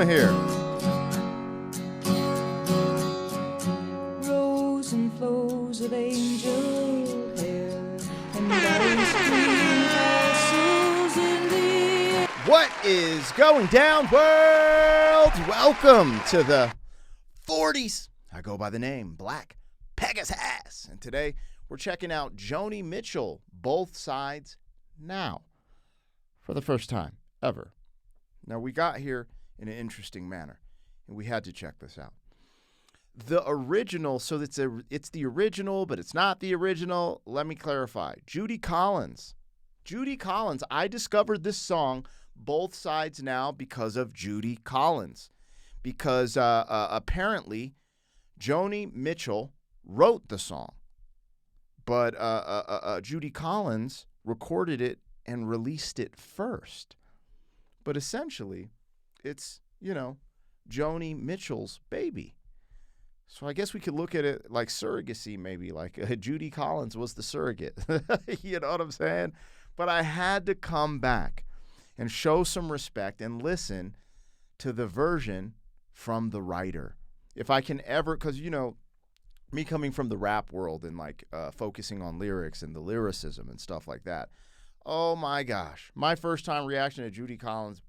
doing here? Rows and flows of angel hair and ice cream castles in the air. What is going down, world? Welcome to the 40s. I go by the name Black Pegasus. And today we're checking out Joni Mitchell, Both Sides Now, for the first time ever. Now, we got here in an interesting manner, and we had to check this out. The original, so it's the original, but it's not the original. Let me clarify. Judy Collins. I discovered this song, Both Sides Now, because of Judy Collins. Because apparently Joni Mitchell wrote the song, but Judy Collins recorded it and released it first. But essentially, it's, Joni Mitchell's baby. So I guess we could look at it like surrogacy, maybe, like Judy Collins was the surrogate. You know what I'm saying? But I had to come back and show some respect and listen to the version from the writer. If I can ever, because, me coming from the rap world and focusing on lyrics and the lyricism and stuff like that. Oh my gosh. My first time reaction to Judy Collins.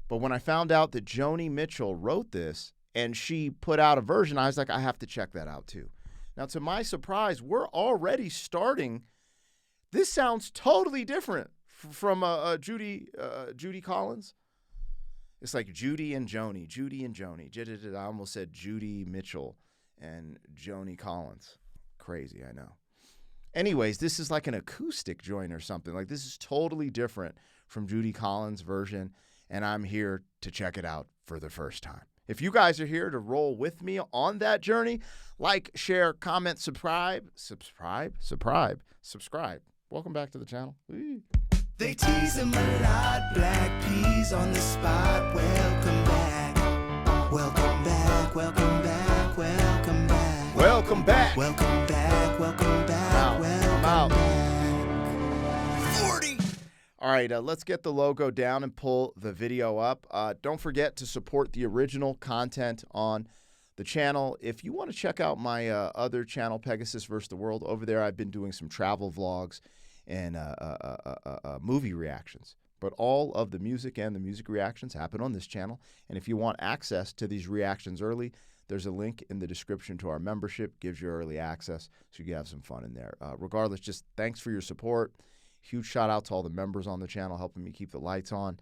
But when I found out that Joni Mitchell wrote this and she put out a version, I was like, I have to check that out too. Now, to my surprise, we're already starting. This sounds totally different from Judy Collins. It's like Judy and Joni. I almost said Judy Mitchell and Joni Collins. Crazy, I know. Anyways, this is like an acoustic joint or something. Like, this is totally different from Judy Collins' version, and I'm here to check it out for the first time. If you guys are here to roll with me on that journey, like, share, comment, subscribe. Welcome back to the channel. Whee. They tease him a lot, black peas on the spot. Welcome back, welcome back, welcome back, welcome back. Welcome back. Welcome back, welcome back, welcome back. 40. All right, let's get the logo down and pull the video up. Don't forget to support the original content on the channel. If you want to check out my other channel, Pegasus vs. the World, over there I've been doing some travel vlogs and movie reactions. But all of the music and the music reactions happen on this channel. And if you want access to these reactions early, there's a link in the description to our membership. Gives you early access so you can have some fun in there. Regardless, just thanks for your support. Huge shout out to all the members on the channel helping me keep the lights on.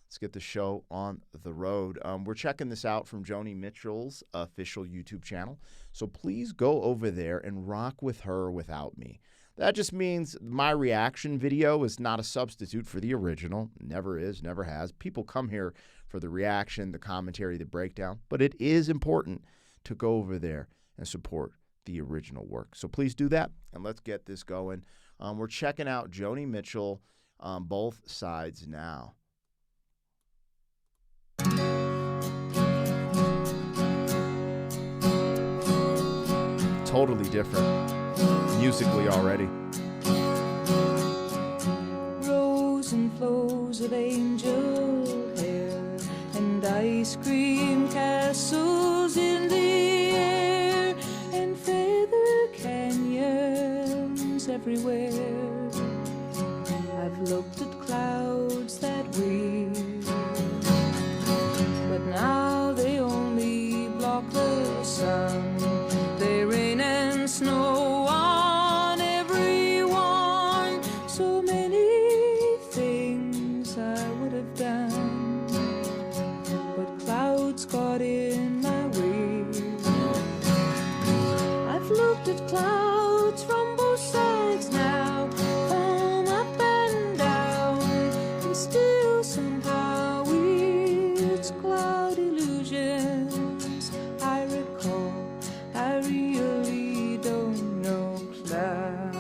Let's get the show on the road. We're checking this out from Joni Mitchell's official YouTube channel. So please go over there and rock with her without me. That just means my reaction video is not a substitute for the original. Never is, never has. People come here for the reaction, the commentary, the breakdown. But it is important to go over there and support the original work. So please do that, and let's get this going. We're checking out Joni Mitchell, Both Sides Now. Totally different musically already. Rows and flows of angel hair and ice cream castles in the air and feather canyons everywhere. I've looked at clouds that way, but now they only block the sun. They rain and snow on everyone. So many things I would have done, but clouds got in my way. I've looked at clouds from both sides now, from up and down, and still somehow it's cloud illusions I recall. I really don't know clouds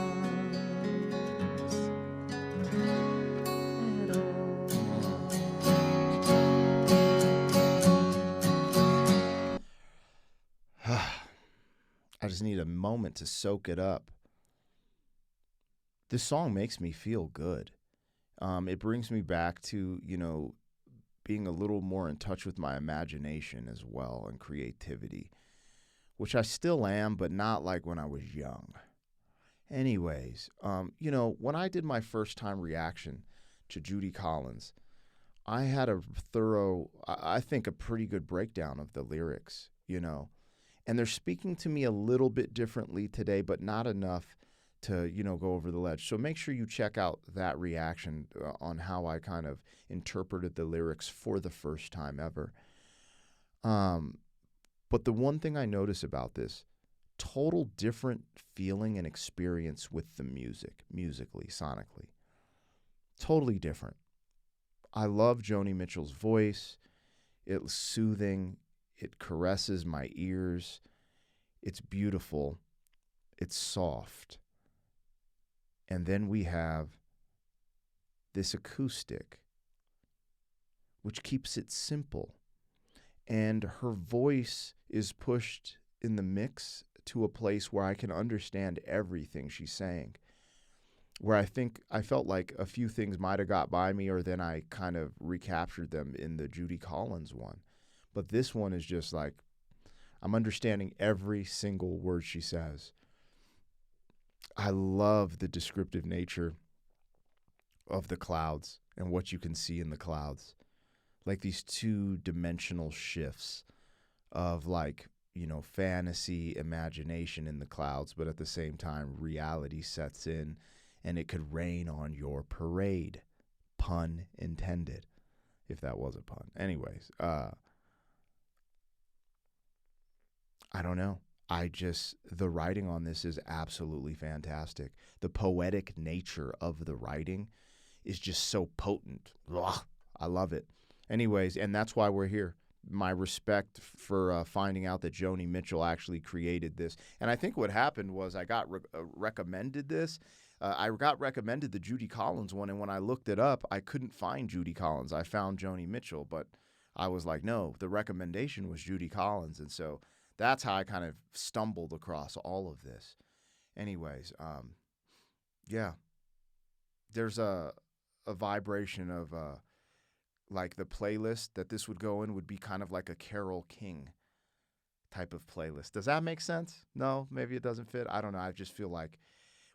at all. I just need a moment to soak it up. This song makes me feel good. It brings me back to, being a little more in touch with my imagination as well and creativity, which I still am, but not like when I was young. Anyways, when I did my first time reaction to Judy Collins, I had a thorough, I think a pretty good breakdown of the lyrics, and they're speaking to me a little bit differently today, but not enough to, go over the ledge. So make sure you check out that reaction on how I kind of interpreted the lyrics for the first time ever. But the one thing I notice about this, total different feeling and experience with the music, musically, sonically. Totally different. I love Joni Mitchell's voice. It's soothing. It caresses my ears. It's beautiful. It's soft. And then we have this acoustic, which keeps it simple. And her voice is pushed in the mix to a place where I can understand everything she's saying. Where I felt like a few things might have got by me, or then I kind of recaptured them in the Judy Collins one. But this one is just like, I'm understanding every single word she says. I love the descriptive nature of the clouds and what you can see in the clouds. Like these two-dimensional shifts of fantasy, imagination in the clouds, but at the same time, reality sets in and it could rain on your parade. Pun intended, if that was a pun. Anyways, I don't know. The writing on this is absolutely fantastic. The poetic nature of the writing is just so potent. Ugh, I love it. Anyways, and that's why we're here. My respect for finding out that Joni Mitchell actually created this. And I think what happened was I got recommended this. I got recommended the Judy Collins one, and when I looked it up, I couldn't find Judy Collins. I found Joni Mitchell, but I was like, no, the recommendation was Judy Collins. And so that's how I kind of stumbled across all of this. Anyways, yeah, there's a vibration of like the playlist that this would go in would be kind of like a Carole King type of playlist. Does that make sense? No, maybe it doesn't fit. I don't know. I just feel like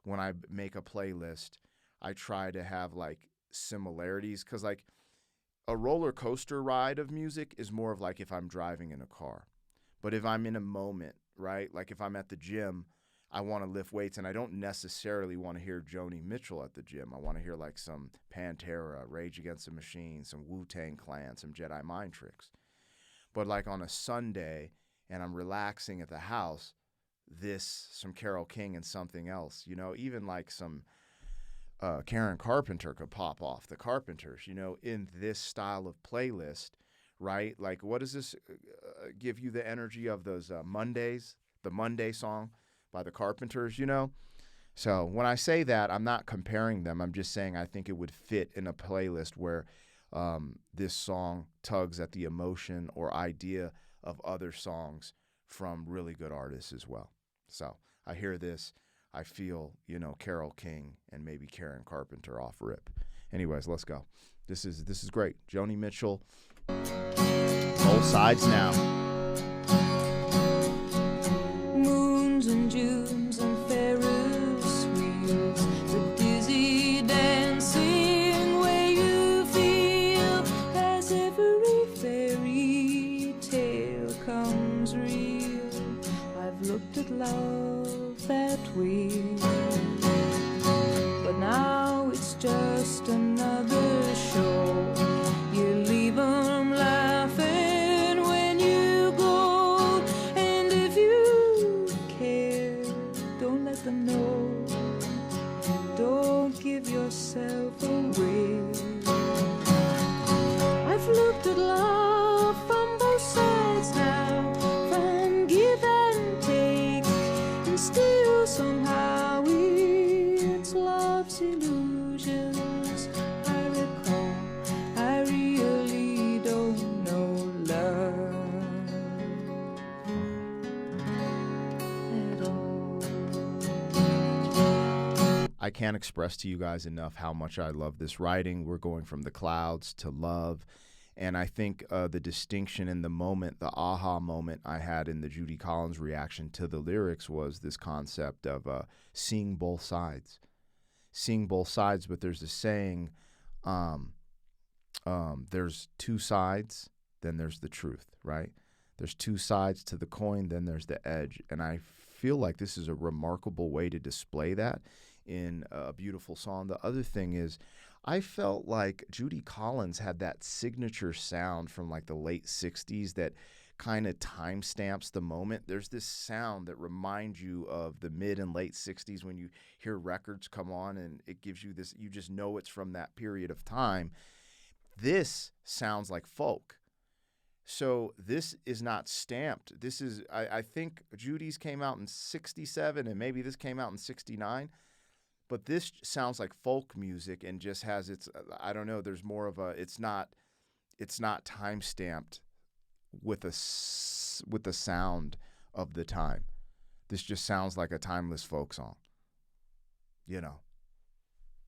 when I make a playlist, I try to have like similarities, because like a roller coaster ride of music is more of like if I'm driving in a car. But if I'm in a moment, right, like if I'm at the gym, I want to lift weights, and I don't necessarily want to hear Joni Mitchell at the gym. I want to hear like some Pantera, Rage Against the Machine, some Wu-Tang Clan, some Jedi Mind Tricks. But like on a Sunday and I'm relaxing at the house, some Carole King and something else, even like some Karen Carpenter could pop off, the Carpenters, in this style of playlist, right? Like what does this give you the energy of those Mondays, the Monday song by the Carpenters, So when I say that, I'm not comparing them. I'm just saying I think it would fit in a playlist where this song tugs at the emotion or idea of other songs from really good artists as well. So I hear this, I feel, Carole King and maybe Karen Carpenter off rip. Anyways, let's go. This is great. Joni Mitchell, both sides now. Moons and Junes and Ferris wheels, the dizzy dancing way you feel as every fairy tale comes real. I've looked at love that way, but now it's just another show. You leave 'em laughing when you go, and if you care, don't let them know. Don't give yourself away. I've looked at love from both sides now, from give and take, and still somehow it's love's illusions I recall. I really don't know love at all. I can't express to you guys enough how much I love this writing. We're going from the clouds to love And I think the distinction in the moment, the aha moment I had in the Judy Collins reaction to the lyrics was this concept of seeing both sides. Seeing both sides, but there's a saying, there's two sides, then there's the truth, right? There's two sides to the coin, then there's the edge. And I feel like this is a remarkable way to display that in a beautiful song. The other thing is, I felt like Judy Collins had that signature sound from like the late 60s that kind of timestamps the moment. There's this sound that reminds you of the mid and late 60s when you hear records come on, and it gives you this, you just know it's from that period of time. This sounds like folk. So this is not stamped. This is, I think Judy's came out in 67 and maybe this came out in 69. But this sounds like folk music and just has its, I don't know, there's more of a, it's not time stamped with the sound of the time. This just sounds like a timeless folk song. You know,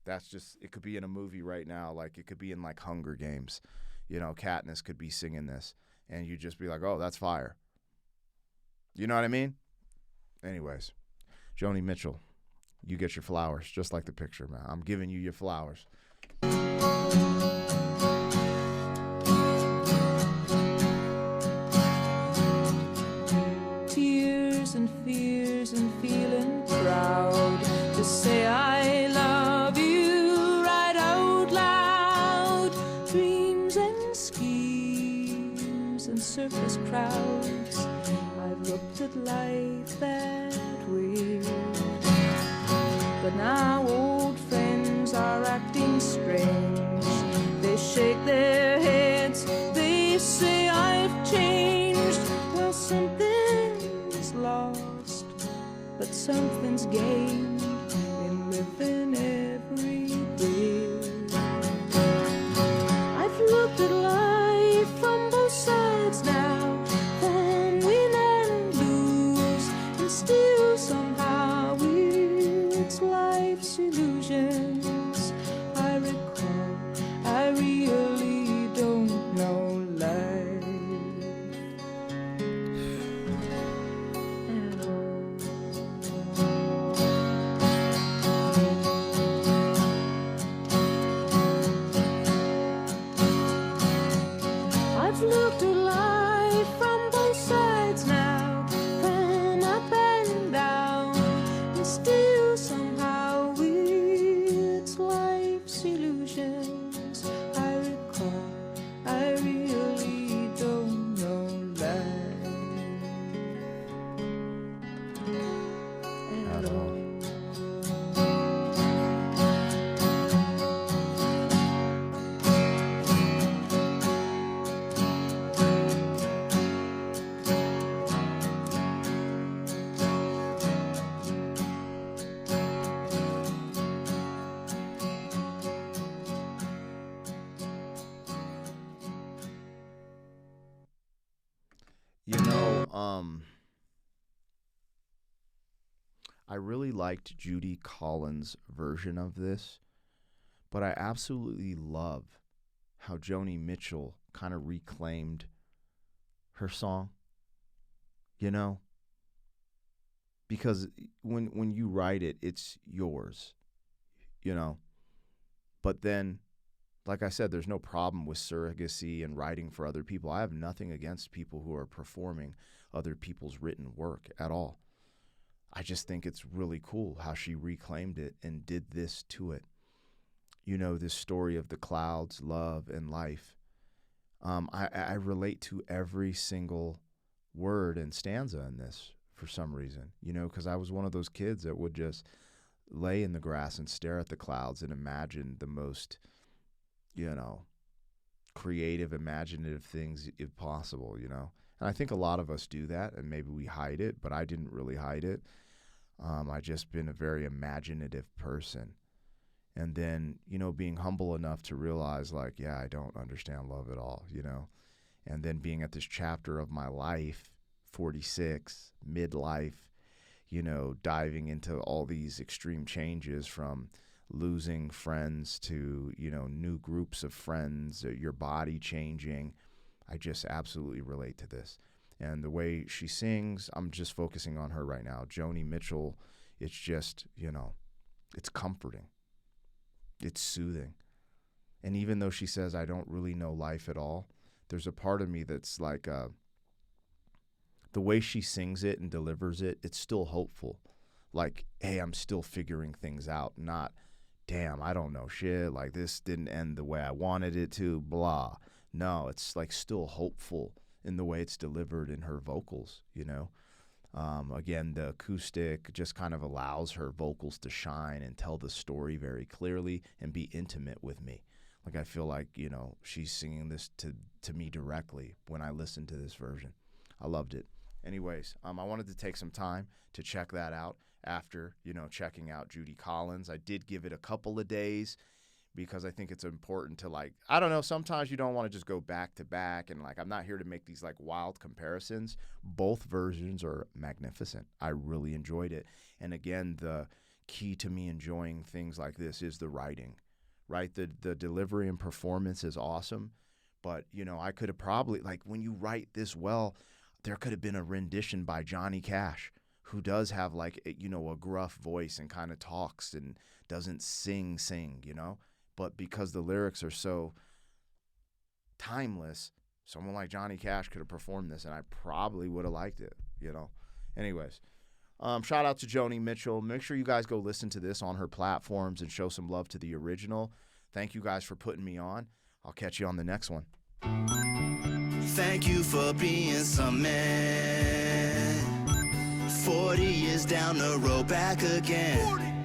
that's just, it could be in a movie right now. Like it could be in like Hunger Games. You know, Katniss could be singing this and you just be like, oh, that's fire. You know what I mean? Anyways, Joni Mitchell. You get your flowers, just like the picture, man. I'm giving you your flowers. Tears and fears and feeling proud to say I love you right out loud. Dreams and schemes and circus crowds. I've looked at life that way. But now old friends are acting strange. They shake their heads, they say I've changed. Well, something's lost, but something's gained in living every day. I've looked at life from both sides now, from win and lose, and still somehow it's life's illusions I recall. I really don't know life at all. I've looked at life from both sides now, from up and down, and still somehow it's life's illusions I recall. I really don't know life at all. You know, I really liked Judy Collins' version of this, but I absolutely love how Joni Mitchell kind of reclaimed her song, you know? Because when you write it, it's yours, you know? But then, like I said, there's no problem with surrogacy and writing for other people. I have nothing against people who are performing other people's written work at all. I just think it's really cool how she reclaimed it and did this to it. You know, this story of the clouds, love, and life. I relate to every single word and stanza in this for some reason, you know, because I was one of those kids that would just lay in the grass and stare at the clouds and imagine the most, you know, creative, imaginative things if possible, you know. And I think a lot of us do that, and maybe we hide it, but I didn't really hide it. I just been a very imaginative person. And then, you know, being humble enough to realize, like, yeah, I don't understand love at all, you know. And then being at this chapter of my life, 46, midlife, you know, diving into all these extreme changes from losing friends to, new groups of friends, your body changing. I just absolutely relate to this. And the way she sings, I'm just focusing on her right now. Joni Mitchell, it's just, it's comforting. It's soothing. And even though she says, I don't really know life at all, there's a part of me that's like, the way she sings it and delivers it, it's still hopeful. Like, hey, I'm still figuring things out, not, damn, I don't know shit. Like, this didn't end the way I wanted it to, blah. No, it's like still hopeful in the way it's delivered in her vocals, Again, the acoustic just kind of allows her vocals to shine and tell the story very clearly and be intimate with me. Like, I feel like, she's singing this to me directly when I listen to this version. I loved it. Anyways, I wanted to take some time to check that out after, checking out Judy Collins. I did give it a couple of days because I think it's important to, like, I don't know, sometimes you don't want to just go back to back. And, like, I'm not here to make these, like, wild comparisons. Both versions are magnificent. I really enjoyed it. And, again, the key to me enjoying things like this is the writing, right? The delivery and performance is awesome. But, I could have probably, like, when you write this well, there could have been a rendition by Johnny Cash, who does have, like, a gruff voice and kind of talks and doesn't sing, But because the lyrics are so timeless, someone like Johnny Cash could have performed this, and I probably would have liked it, Anyways, shout out to Joni Mitchell. Make sure you guys go listen to this on her platforms and show some love to the original. Thank you guys for putting me on. I'll catch you on the next one. Thank you for being some man. 40 years down the road, back again.